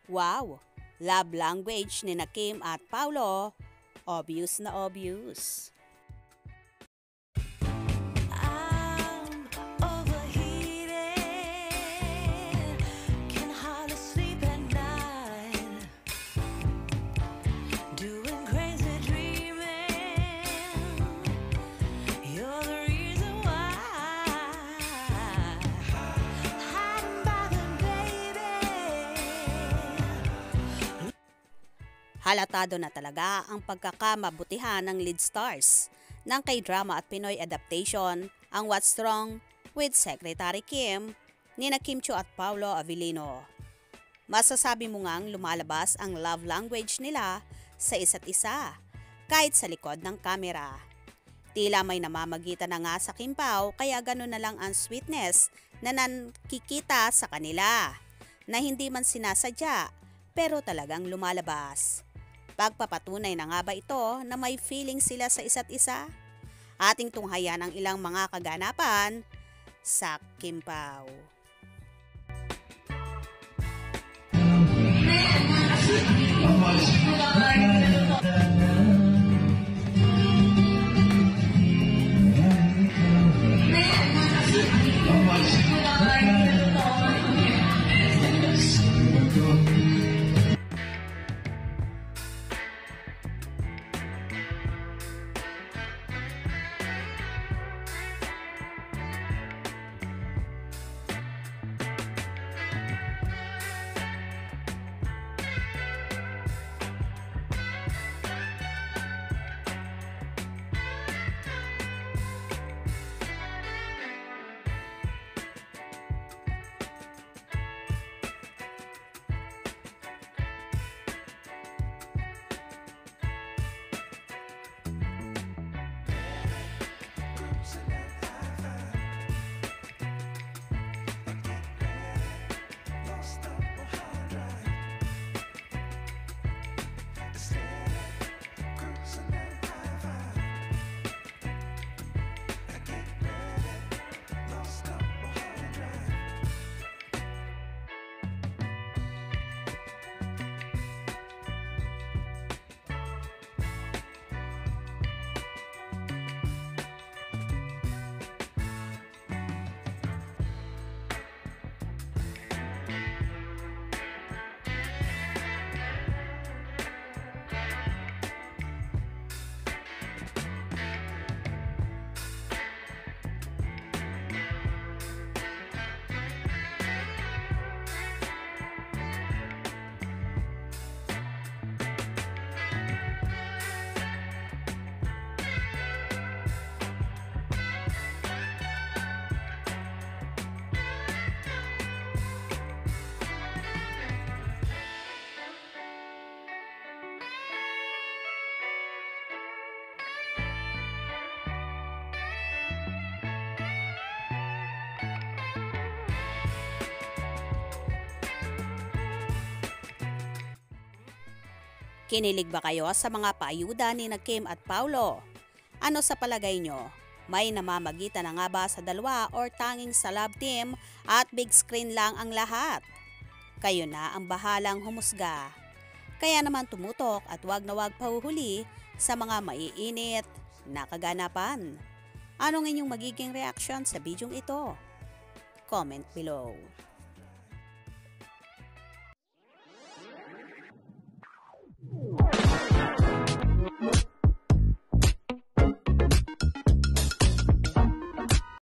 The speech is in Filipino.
Wow! Love language ni Kim at Paulo, obvious na obvious. Halatado na talaga ang pagkakamabutihan ng lead stars ng K-drama at Pinoy adaptation ang What's Wrong with Secretary Kim ni Kim Chiu at Paulo Avellino. Masasabi mo ngang lumalabas ang love language nila sa isa't isa kahit sa likod ng kamera. Tila may namamagitan na nga sa Kim Pao kaya gano'n na lang ang sweetness na nakikita sa kanila na hindi man sinasadya pero talagang lumalabas. Pagpapatunay na nga ba ito na may feeling sila sa isa't isa? Ating tunghayan ang ilang mga kaganapan sa Kim Pao. Kinilig ba kayo sa mga paayuda ni Kim at Paulo? Ano sa palagay nyo? May namamagitan na nga ba sa dalawa or tanging sa love team at big screen lang ang lahat? Kayo na ang bahalang humusga. Kaya naman tumutok at wag na wag pahuhuli sa mga maiinit na kaganapan. Anong inyong magiging reaction sa bidyong ito? Comment below.